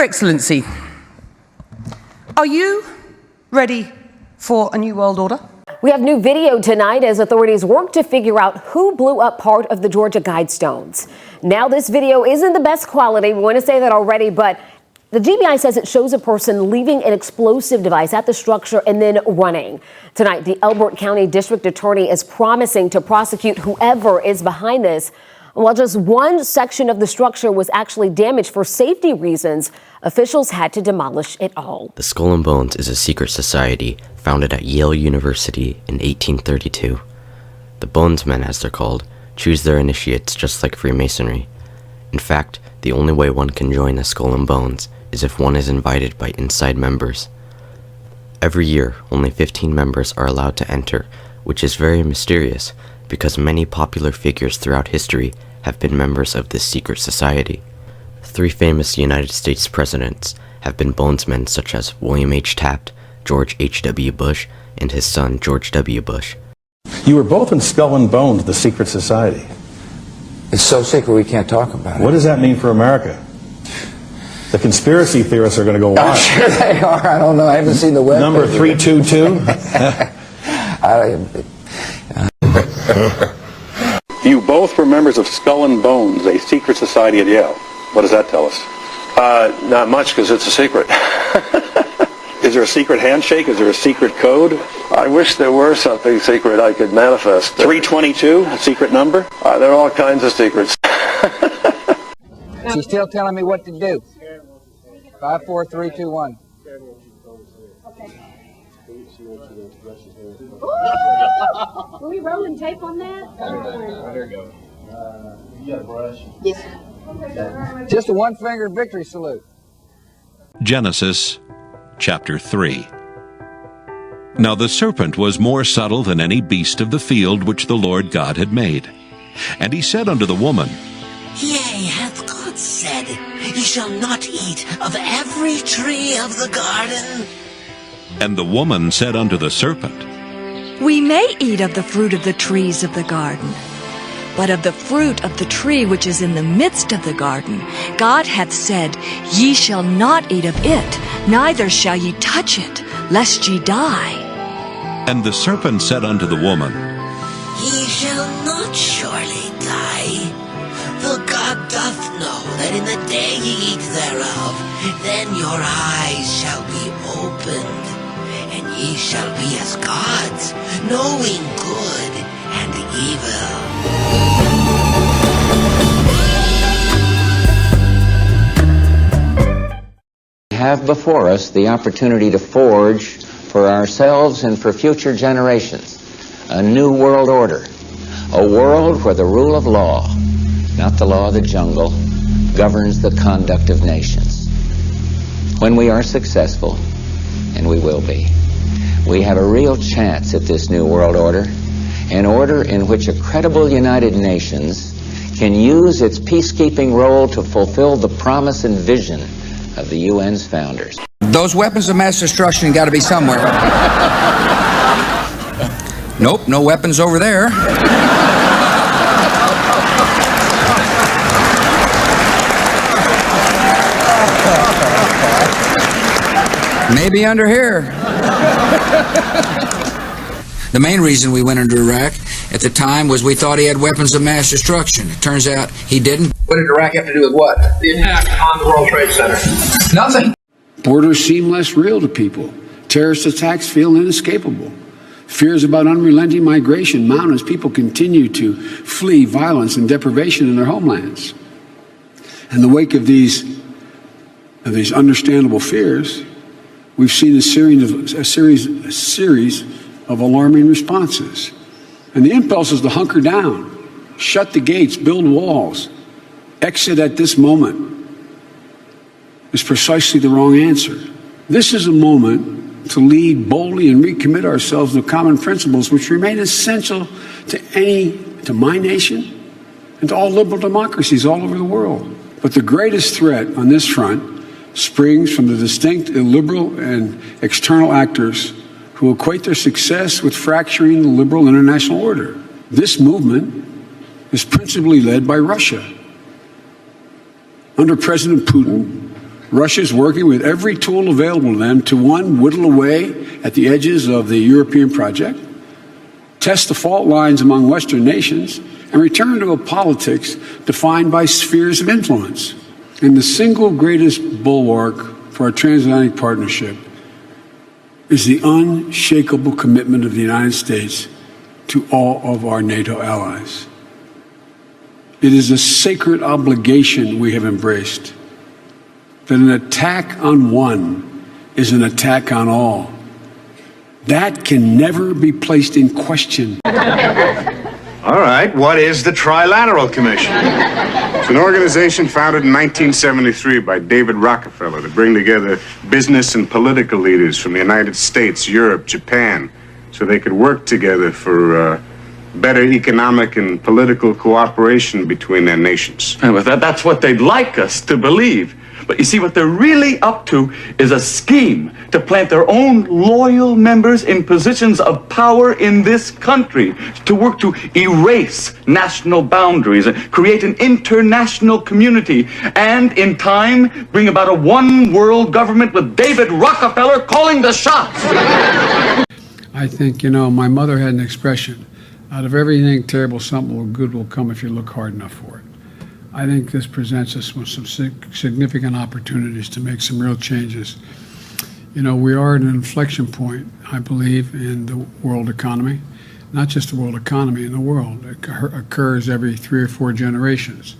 Your Excellency, are you ready for a new world order? We have new video tonight as authorities work to figure out who blew up part of the Georgia Guidestones. Now, this video isn't the best quality. We want to say that already, but the GBI says it shows a person leaving an explosive device at the structure and then running. Tonight, the Elbert County District Attorney is promising to prosecute whoever is behind this. While just one section of the structure was actually damaged for safety reasons, officials had to demolish it all. The Skull and Bones is a secret society founded at Yale University in 1832. The Bonesmen, as they're called, choose their initiates just like Freemasonry. In fact, the only way one can join the Skull and Bones is if one is invited by inside members. Every year, only 15 members are allowed to enter, which is very mysterious because many popular figures throughout history have been members of this secret society. 3 famous United States presidents have been Bonesmen, such as William H. Taft, George H.W. Bush, and his son George W. Bush. You were both in Skull and Bones, the secret society. It's so secret we can't talk about it. What does that mean for America? The conspiracy theorists are going to go wild. I'm sure they are. I don't know. I haven't seen the web. Number 322. You both were members of Skull and Bones, a secret society at Yale. What does that tell us? Not much, because it's a secret. Is there a secret handshake? Is there a secret code? I wish there were something secret I could manifest. 322, a secret number? There are all kinds of secrets. She's still telling me what to do. 5, 4, 3, 2, 1. Were we rolling tape on that? There you go. You got a brush? Yes. Just a one-finger victory salute. Genesis chapter 3. Now the serpent was more subtle than any beast of the field which the Lord God had made. And he said unto the woman, Yea, hath God said, Ye shall not eat of every tree of the garden? And the woman said unto the serpent, We may eat of the fruit of the trees of the garden. But of the fruit of the tree which is in the midst of the garden, God hath said, Ye shall not eat of it, neither shall ye touch it, lest ye die. And the serpent said unto the woman, Ye shall not surely die. For God doth know that in the day ye eat thereof, then your eyes shall be opened, and ye shall be as gods, knowing good and evil. We have before us the opportunity to forge for ourselves and for future generations a new world order, a world where the rule of law, not the law of the jungle, governs the conduct of nations. When we are successful, and we will be, we have a real chance at this new world order, an order in which a credible United Nations can use its peacekeeping role to fulfill the promise and vision of the UN's founders. Those weapons of mass destruction got to be somewhere. Nope, no weapons over there. Maybe under here. The main reason we went into Iraq at the time was we thought he had weapons of mass destruction. It turns out he didn't. What did Iraq have to do with what? The attack on the World Trade Center. Nothing. Borders seem less real to people. Terrorist attacks feel inescapable. Fears about unrelenting migration mount as people continue to flee violence and deprivation in their homelands. In the wake of these understandable fears, we've seen a series of alarming responses. And the impulse is to hunker down, shut the gates, build walls, exit at this moment is precisely the wrong answer. This is a moment to lead boldly and recommit ourselves to common principles which remain essential to my nation and to all liberal democracies all over the world. But the greatest threat on this front springs from the distinct illiberal and external actors who equate their success with fracturing the liberal international order. This movement is principally led by Russia. Under President Putin, Russia's working with every tool available to them to, one, whittle away at the edges of the European project, test the fault lines among Western nations, and return to a politics defined by spheres of influence. And the single greatest bulwark for our transatlantic partnership is the unshakable commitment of the United States to all of our NATO allies. It is a sacred obligation we have embraced that an attack on one is an attack on all. That can never be placed in question. All right, what is the Trilateral Commission? It's an organization founded in 1973 by David Rockefeller to bring together business and political leaders from the United States, Europe, Japan, so they could work together for better economic and political cooperation between their nations. That's what they'd like us to believe. But you see, what they're really up to is a scheme to plant their own loyal members in positions of power in this country, to work to erase national boundaries and create an international community, and in time bring about a one world government with David Rockefeller calling the shots. I think, my mother had an expression, out of everything terrible, something good will come if you look hard enough for it. I think this presents us with some significant opportunities to make some real changes. We are at an inflection point, I believe, in the world economy. Not just the world economy, in the world. It occurs every 3 or 4 generations.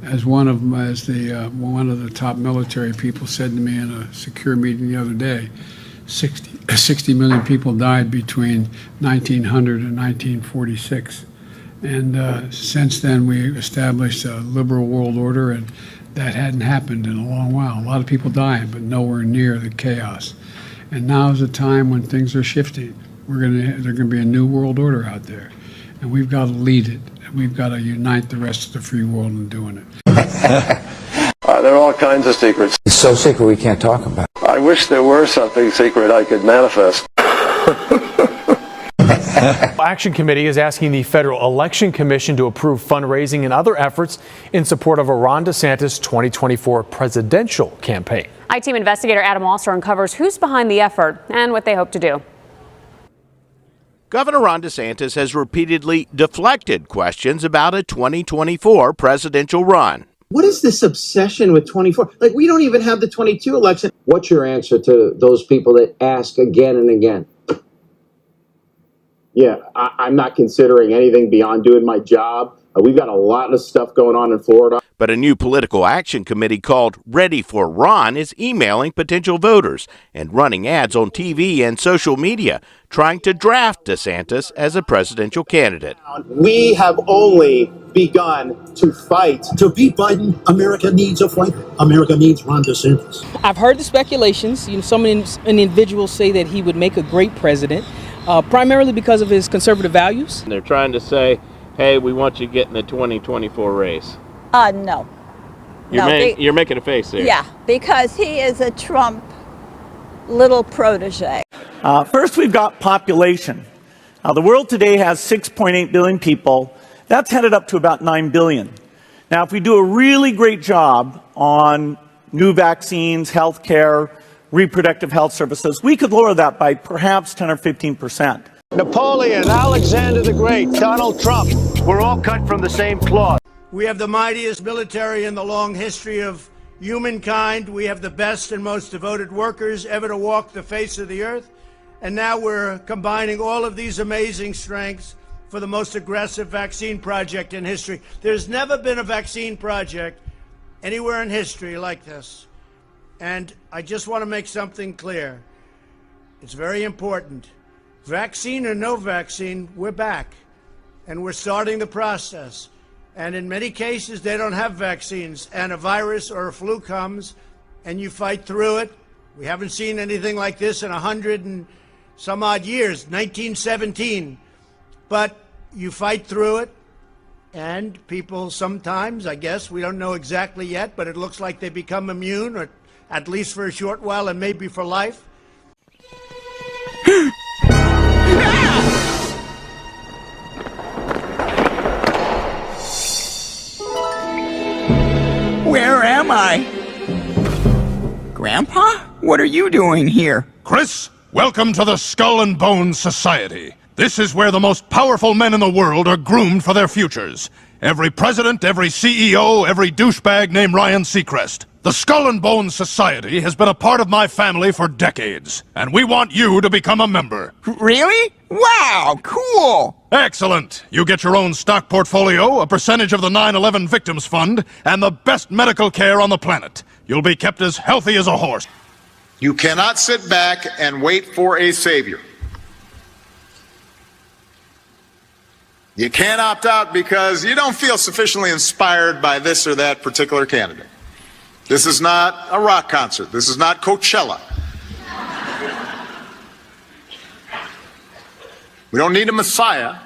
As one of the top military people said to me in a secure meeting the other day, 60 million people died between 1900 and 1946. And since then, we established a liberal world order, and that hadn't happened in a long while. A lot of people dying, but nowhere near the chaos. And now is the time when things are shifting. There's going to be a new world order out there, and we've got to lead it. And we've got to unite the rest of the free world in doing it. There are all kinds of secrets. It's so secret we can't talk about. I wish there were something secret I could manifest. Action Committee is asking the Federal Election Commission to approve fundraising and other efforts in support of a Ron DeSantis 2024 presidential campaign. I-Team investigator Adam Wasser uncovers who's behind the effort and what they hope to do. Governor Ron DeSantis has repeatedly deflected questions about a 2024 presidential run. What is this obsession with 24? Like, we don't even have the 22 election. What's your answer to those people that ask again and again? Yeah, I'm not considering anything beyond doing my job. We've got a lot of stuff going on in Florida. But a new political action committee called Ready for Ron is emailing potential voters and running ads on TV and social media, trying to draft DeSantis as a presidential candidate. We have only begun to fight. To beat Biden, America needs a fight. America needs Ron DeSantis. I've heard the speculations. Some individuals say that he would make a great president, primarily because of his conservative values. They're trying to say, hey, we want you to get in the 2024 race. No. You're making a face there. Yeah, because he is a Trump little protege. First, we've got population. The world today has 6.8 billion people. That's headed up to about 9 billion. Now, if we do a really great job on new vaccines, health care, reproductive health services, we could lower that by perhaps 10 or 15%. Napoleon, Alexander the Great, Donald Trump, we're all cut from the same cloth. We have the mightiest military in the long history of humankind. We have the best and most devoted workers ever to walk the face of the earth. And now we're combining all of these amazing strengths for the most aggressive vaccine project in history. There's never been a vaccine project anywhere in history like this. And I just want to make something clear. It's very important. Vaccine or no vaccine, we're back. And we're starting the process. And in many cases, they don't have vaccines. And a virus or a flu comes, and you fight through it. We haven't seen anything like this in 100 and some odd years, 1917. But you fight through it, and people sometimes, I guess, we don't know exactly yet, but it looks like they become immune, or at least for a short while and maybe for life. Where am I? Grandpa, what are you doing here? Chris, welcome to the Skull and Bones Society. This is where the most powerful men in the world are groomed for their futures. Every president, every CEO, every douchebag named Ryan Seacrest. The Skull and Bones Society has been a part of my family for decades, and we want you to become a member. Really? Wow, cool! Excellent! You get your own stock portfolio, a percentage of the 9/11 Victims Fund, and the best medical care on the planet. You'll be kept as healthy as a horse. You cannot sit back and wait for a savior. You can't opt out because you don't feel sufficiently inspired by this or that particular candidate. This is not a rock concert. This is not Coachella. We don't need a messiah.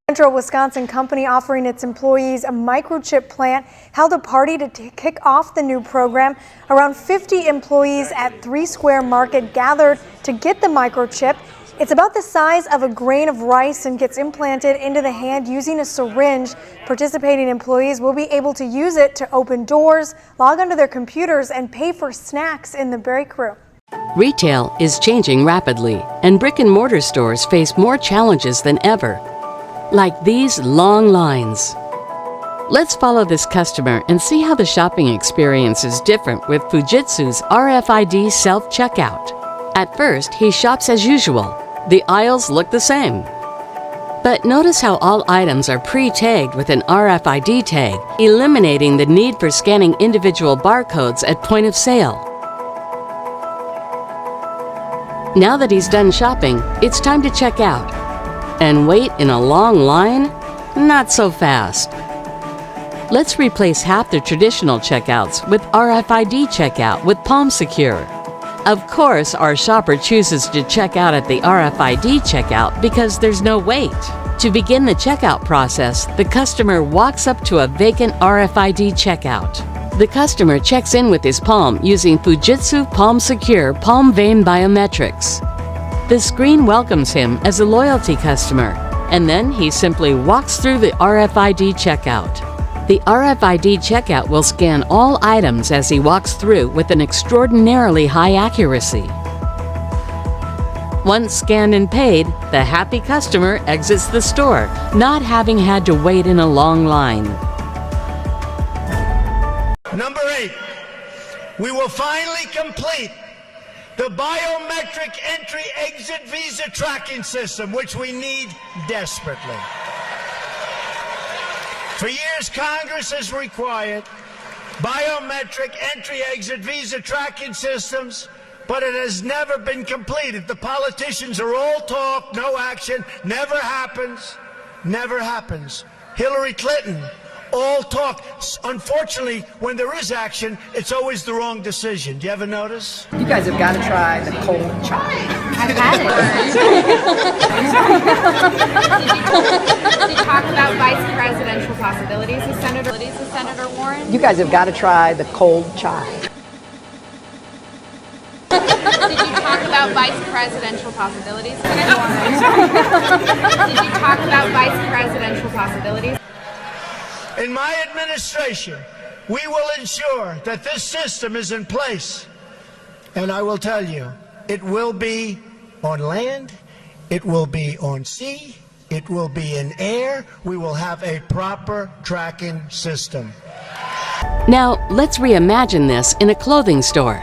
Central Wisconsin company offering its employees a microchip plant held a party to kick off the new program. Around 50 employees at 3 Square Market gathered to get the microchip. It's about the size of a grain of rice and gets implanted into the hand using a syringe. Participating employees will be able to use it to open doors, log onto their computers, and pay for snacks in the break room. Retail is changing rapidly, and brick-and-mortar stores face more challenges than ever, like these long lines. Let's follow this customer and see how the shopping experience is different with Fujitsu's RFID self-checkout. At first, he shops as usual. The aisles look the same. But notice how all items are pre-tagged with an RFID tag, eliminating the need for scanning individual barcodes at point of sale. Now that he's done shopping, it's time to check out. And wait in a long line? Not so fast. Let's replace half the traditional checkouts with RFID checkout with Palm Secure. Of course, our shopper chooses to check out at the RFID checkout because there's no wait. To begin the checkout process, the customer walks up to a vacant RFID checkout. The customer checks in with his palm using Fujitsu Palm Secure Palm Vein Biometrics. The screen welcomes him as a loyalty customer, and then he simply walks through the RFID checkout. The RFID checkout will scan all items as he walks through with an extraordinarily high accuracy. Once scanned and paid, the happy customer exits the store, not having had to wait in a long line. Number 8, we will finally complete the biometric entry-exit visa tracking system, which we need desperately. For years, Congress has required biometric entry-exit visa tracking systems, but it has never been completed. The politicians are all talk, no action, never happens, never happens. Hillary Clinton, all talk. Unfortunately, when there is action, it's always the wrong decision. Do you ever notice? You guys have got to try the cold chai. I've had it. Did you talk about vice presidential possibilities with Senator Warren? You guys have got to try the cold chai. Did you talk about vice presidential possibilities, Senator Warren? Did you talk about vice presidential possibilities? In my administration, we will ensure that this system is in place. And I will tell you, it will be on land, it will be on sea, it will be in air. We will have a proper tracking system. Now, let's reimagine this in a clothing store.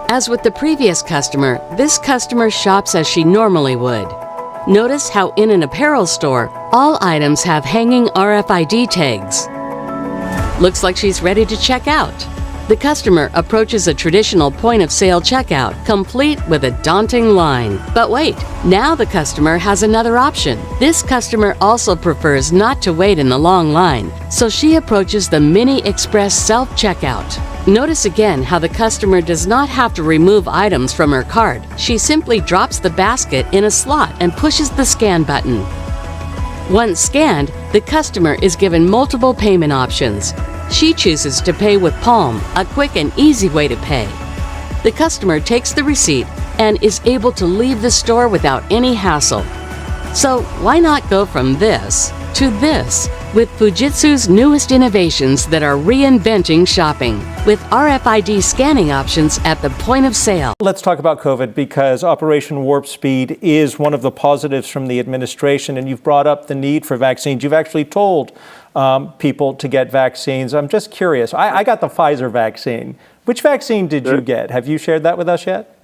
As with the previous customer, this customer shops as she normally would. Notice how in an apparel store, all items have hanging RFID tags. Looks like she's ready to check out. The customer approaches a traditional point-of-sale checkout, complete with a daunting line. But wait, now the customer has another option. This customer also prefers not to wait in the long line, so she approaches the Mini Express self-checkout. Notice again how the customer does not have to remove items from her cart. She simply drops the basket in a slot and pushes the scan button. Once scanned, the customer is given multiple payment options. She chooses to pay with Palm, a quick and easy way to pay. The customer takes the receipt and is able to leave the store without any hassle. So why not go from this to this with Fujitsu's newest innovations that are reinventing shopping, with RFID scanning options at the point of sale. Let's talk about COVID, because Operation Warp Speed is one of the positives from the administration, and you've brought up the need for vaccines. You've actually told people to get vaccines. I'm just curious. I got the Pfizer vaccine. Which vaccine did you get? Have you shared that with us yet?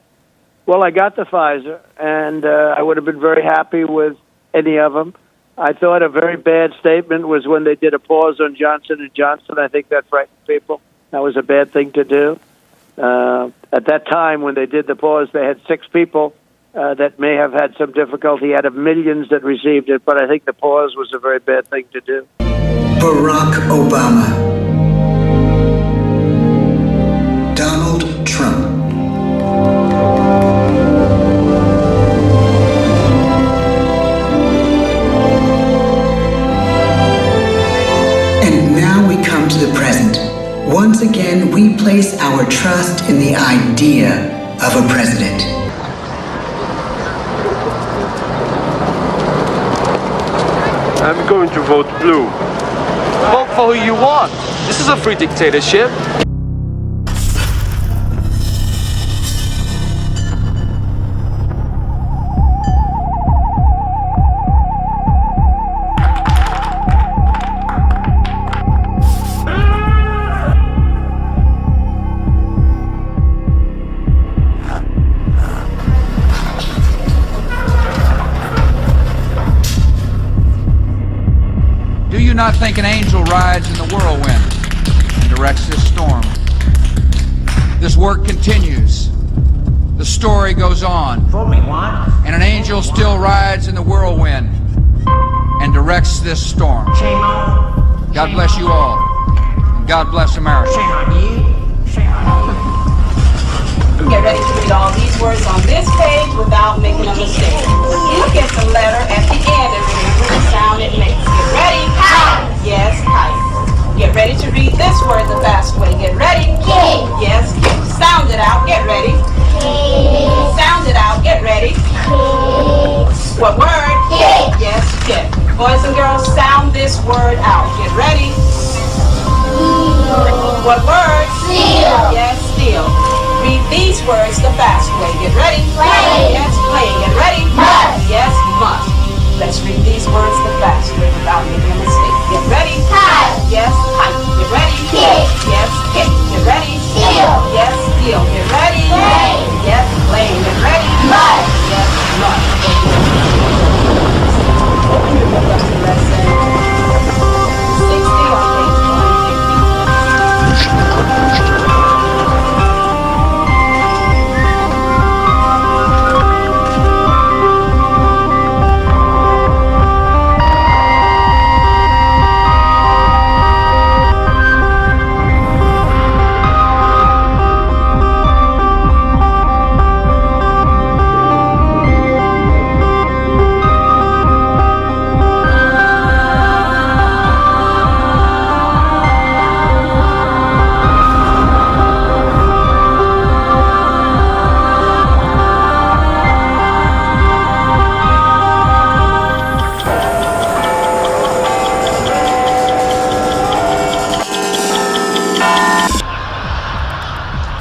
Well, I got the Pfizer, and I would have been very happy with any of them. I thought a very bad statement was when they did a pause on Johnson & Johnson. I think that frightened people. That was a bad thing to do. At that time, when they did the pause, they had 6 people that may have had some difficulty out of millions that received it, but I think the pause was a very bad thing to do. Barack Obama. Donald Trump. And now we come to the present. Once again, we place our trust in the idea of a president. I'm going to vote blue. Vote for who you want. This is a free dictatorship. Do you not think an angel rides in the whirlwind and directs this storm? This work continues. The story goes on. And an angel still rides in the whirlwind and directs this storm. God bless you all. And God bless America. Get ready to read all these words on this page without making a mistake. Look at the letter at the end and remember the sound it makes. Get ready. Kite. Yes, kite. Get ready to read this word the fast way. Get ready. Kid. Yes, kid. Sound it out. Get ready. Kid. Sound it out. Get ready. Kid. What word? Kid. Yes, kid. Boys and girls, sound this word out. Get ready. What word? Steal. Yes, steal. Read these words the fast way. Get ready. Play. Yes, play. Get ready. Must. Yes, must. Let's read these words the fast way without making a mistake. Get ready. Kite. Yes, kite. Get ready. Kick. Yes, kick. Get ready. Steal. Yes, steal. Get ready. Play. Yes, play. Get ready. Must. Yes, must. Open your book up to lesson 60 on page 150.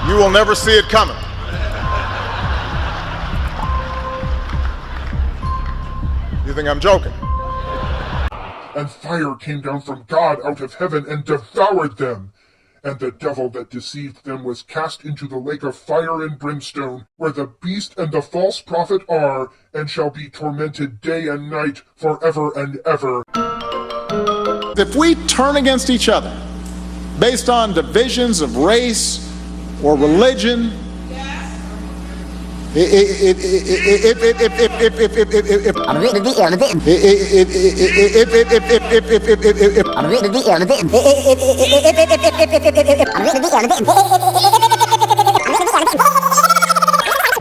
You will never see it coming. You think I'm joking? And fire came down from God out of heaven and devoured them. And the devil that deceived them was cast into the lake of fire and brimstone, where the beast and the false prophet are, and shall be tormented day and night forever and ever. If we turn against each other based on divisions of race or religion,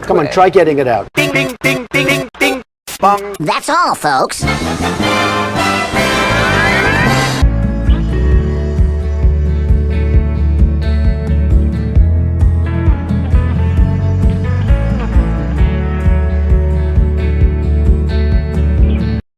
Come on, try getting it out. Ding, ding, ding, ding, ding, ding, bong. That's all, folks.